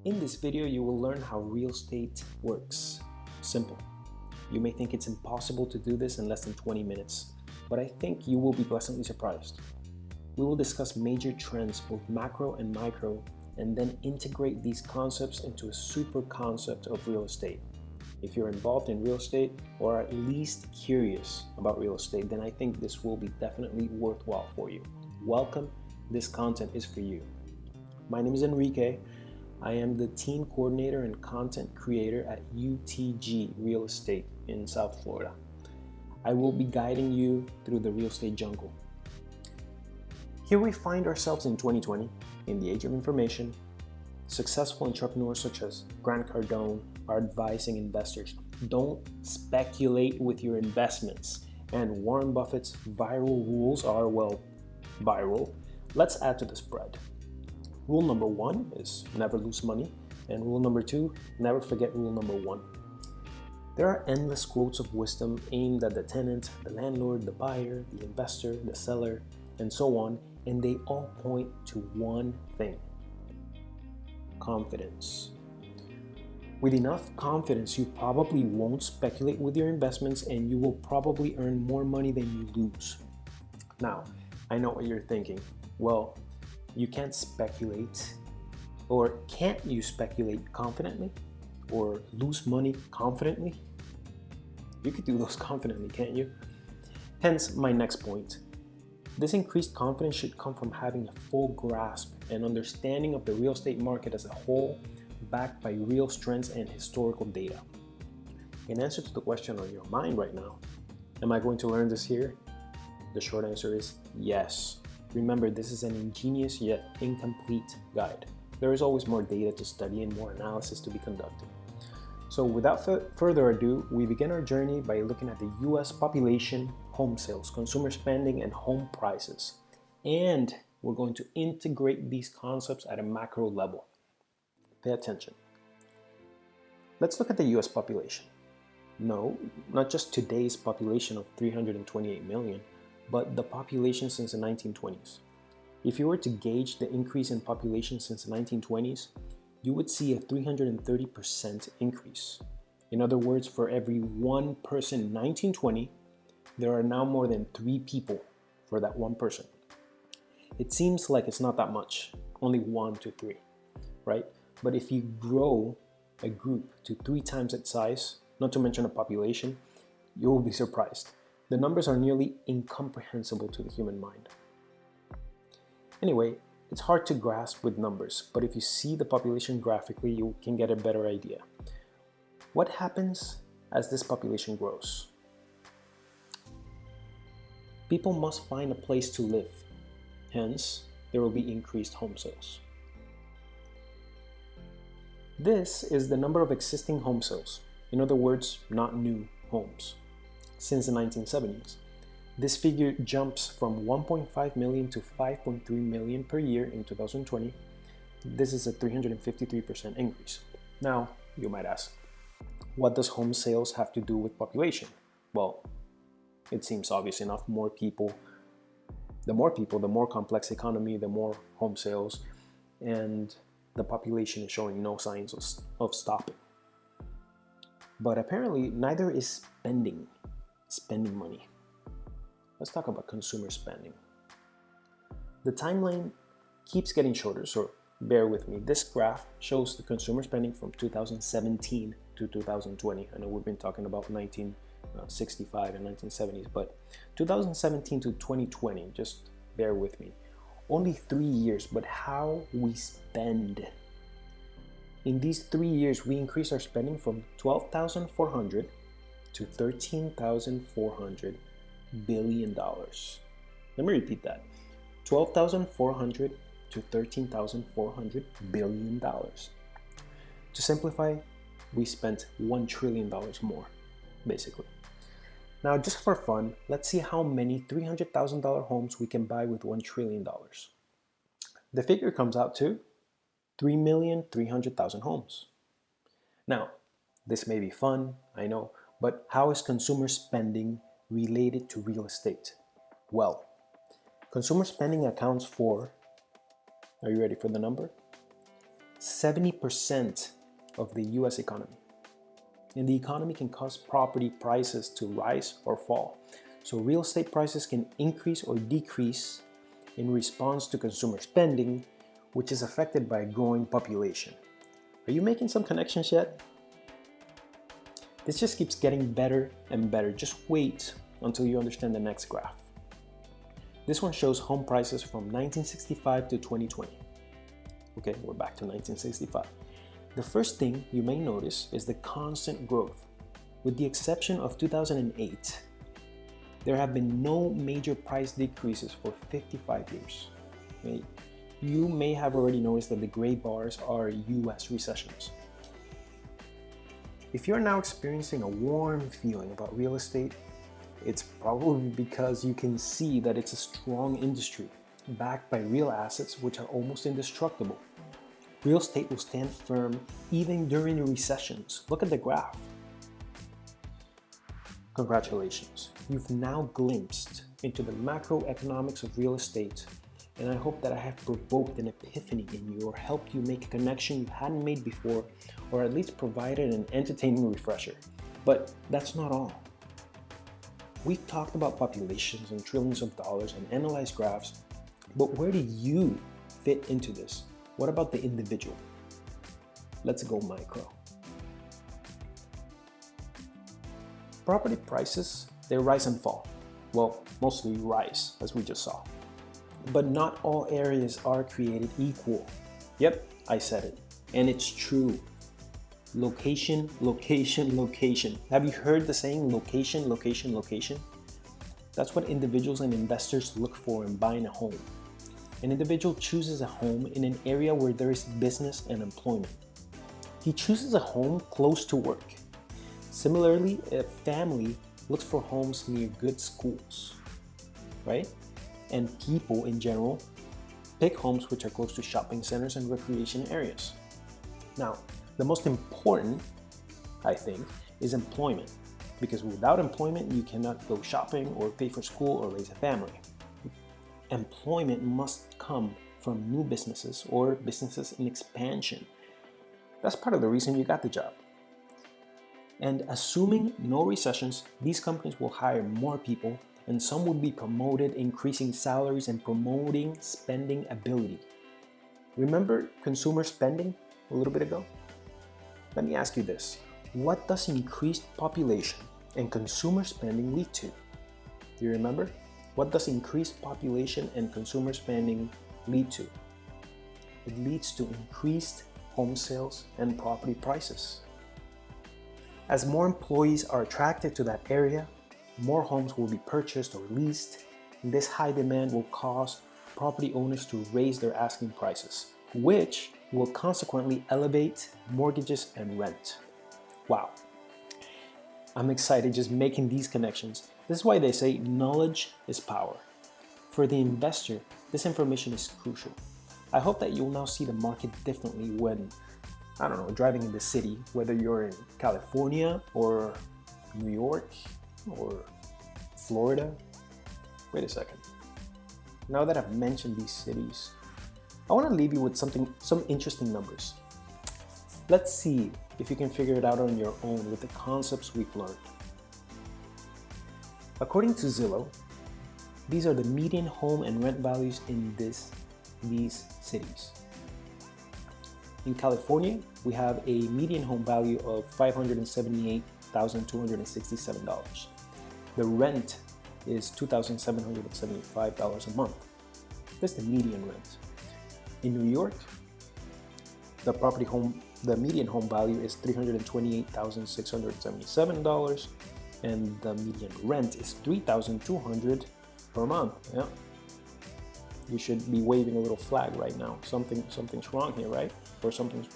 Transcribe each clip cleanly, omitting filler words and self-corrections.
In this video, you will learn how real estate works. Simple. You may think it's impossible to do this in less than 20 minutes, but I think you will be pleasantly surprised. We will discuss major trends, both macro and micro, and then integrate these concepts into a super concept of real estate. If you're involved in real estate or at least curious about real estate, then I think this will be definitely worthwhile for you. Welcome, this content is for you. My name is Enrique. I am the team coordinator and content creator at UTG Real Estate in South Florida. I will be guiding you through the real estate jungle. Here we find ourselves in 2020, in the age of information. Successful entrepreneurs such as Grant Cardone are advising investors, don't speculate with your investments. And Warren Buffett's viral rules are, well, viral. Let's add to the spread. Rule number 1 is never lose money, and rule number 2, never forget rule number 1. There are endless quotes of wisdom aimed at the tenant, the landlord, the buyer, the investor, the seller, and so on, and they all point to one thing: confidence. With enough confidence, you probably won't speculate with your investments and you will probably earn more money than you lose. Now, I know what you're thinking. Well, you can't speculate, or can't you speculate confidently or lose money confidently? You could do those confidently, can't you? Hence my next point. This increased confidence should come from having a full grasp and understanding of the real estate market as a whole, backed by real trends and historical data. In answer to the question on your mind right now, am I going to learn this here? The short answer is yes. Remember, this is an ingenious yet incomplete guide. There is always more data to study and more analysis to be conducted. So without further ado, we begin our journey by looking at the US population, home sales, consumer spending, and home prices. And we're going to integrate these concepts at a macro level. Pay attention. Let's look at the US population. No, not just today's population of 328 million, but the population since the 1920s. If you were to gauge the increase in population since the 1920s, you would see a 330% increase. In other words, for every one person in 1920, there are now more than 3 people for that one person. It seems like it's not that much, only 1 to 3, right? But if you grow a group to 3 times its size, not to mention a population, you will be surprised. The numbers are nearly incomprehensible to the human mind. Anyway, it's hard to grasp with numbers, but if you see the population graphically, you can get a better idea. What happens as this population grows? People must find a place to live. Hence, there will be increased home sales. This is the number of existing home sales. In other words, not new homes. Since the 1970s. This figure jumps from 1.5 million to 5.3 million per year in 2020. This is a 353% increase. Now, you might ask, what does home sales have to do with population? Well, it seems obvious enough. The more people, the more complex economy, the more home sales, and the population is showing no signs of stopping. But apparently, neither is spending money. Let's talk about consumer spending. The timeline keeps getting shorter, so bear with me. This graph shows the consumer spending from 2017 to 2020. I know we've been talking about 1965 and 1970s, but 2017 to 2020, just bear with me. Only 3 years, but how we spend. In these 3 years, we increased our spending from $12,400 to $13,400 billion. Let me repeat that. $12,400 to $13,400 billion. To simplify, we spent $1 trillion more, basically. Now, just for fun, let's see how many $300,000 homes we can buy with $1 trillion. The figure comes out to 3,300,000 homes. Now, this may be fun, I know, but how is consumer spending related to real estate? Well, consumer spending accounts for, are you ready for the number? 70% of the US economy. And the economy can cause property prices to rise or fall. So real estate prices can increase or decrease in response to consumer spending, which is affected by a growing population. Are you making some connections yet? This just keeps getting better and better. Just wait until you understand the next graph. This one shows home prices from 1965 to 2020. Okay, we're back to 1965. The first thing you may notice is the constant growth. With the exception of 2008, there have been no major price decreases for 55 years. Okay? You may have already noticed that the gray bars are US recessions. If you're now experiencing a warm feeling about real estate, it's probably because you can see that it's a strong industry, backed by real assets which are almost indestructible. Real estate will stand firm even during the recessions. Look at the graph. Congratulations, you've now glimpsed into the macroeconomics of real estate, and I hope that I have provoked an epiphany in you or helped you make a connection you hadn't made before, or at least provided an entertaining refresher. But that's not all. We've talked about populations and trillions of dollars and analyzed graphs, but where do you fit into this? What about the individual? Let's go micro. Property prices, they rise and fall. Well, mostly rise, as we just saw. But not all areas are created equal. Yep, I said it. And it's true. Location, location, location. Have you heard the saying location, location, location? That's what individuals and investors look for in buying a home. An individual chooses a home in an area where there is business and employment. He chooses a home close to work. Similarly, a family looks for homes near good schools, right? And people in general pick homes which are close to shopping centers and recreation areas. Now, the most important, I think, is employment, because without employment, you cannot go shopping or pay for school or raise a family. Employment must come from new businesses or businesses in expansion. That's part of the reason you got the job. And assuming no recessions, these companies will hire more people, and some will be promoted, increasing salaries and promoting spending ability. Remember consumer spending a little bit ago? Let me ask you this. What does increased population and consumer spending lead to? Do you remember? What does increased population and consumer spending lead to? It leads to increased home sales and property prices. As more employees are attracted to that area, more homes will be purchased or leased, and this high demand will cause property owners to raise their asking prices, which will consequently elevate mortgages and rent. Wow. I'm excited just making these connections. This is why they say knowledge is power. For the investor, this information is crucial. I hope that you'll now see the market differently when, driving in the city, whether you're in California or New York or Florida. Wait a second. Now that I've mentioned these cities, I want to leave you with some interesting numbers. Let's see if you can figure it out on your own with the concepts we've learned. According to Zillow, these are the median home and rent values in these cities. In California, we have a median home value of $578,267. The rent is $2,775 a month. That's the median rent. In New York, the median home value is $328,677, and the median rent is $3,200 per month. Yeah. You should be waving a little flag right now. Something's wrong here, right? Or something's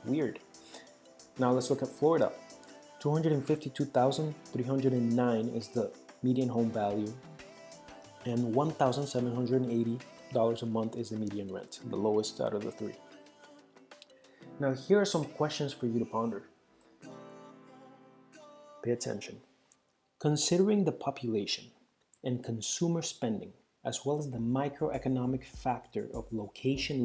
weird. Now let's look at Florida. $252,309 is the median home value, and $1,780 a month is the median rent, the lowest out of the three. Now here are some questions for you to ponder. Pay attention. Considering the population and consumer spending, as well as the microeconomic factor of location,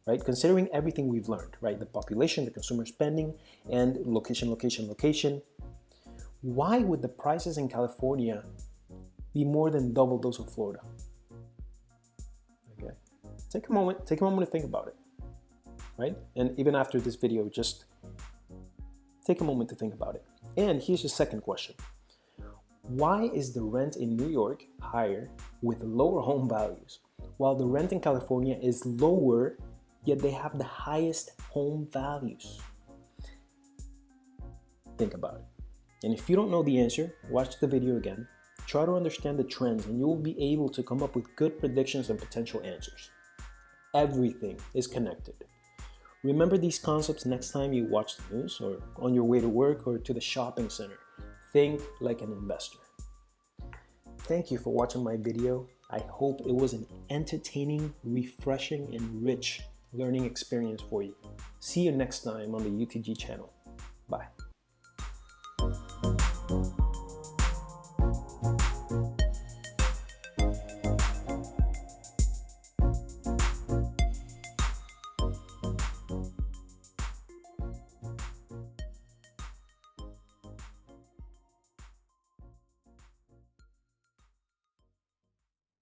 right? Considering everything we've learned, right? The population, the consumer spending, and location. Why would the prices in California be more than double those of Florida? Okay, take a moment to think about it, right? And even after this video, just take a moment to think about it. And here's the second question. Why is the rent in New York higher with lower home values, while the rent in California is lower, yet they have the highest home values? Think about it. And if you don't know the answer, watch the video again, try to understand the trends, and you will be able to come up with good predictions and potential answers. Everything is connected. Remember these concepts next time you watch the news or on your way to work or to the shopping center. Think like an investor. Thank you for watching my video. I hope it was an entertaining, refreshing, and rich learning experience for you. See you next time on the UTG channel. Bye.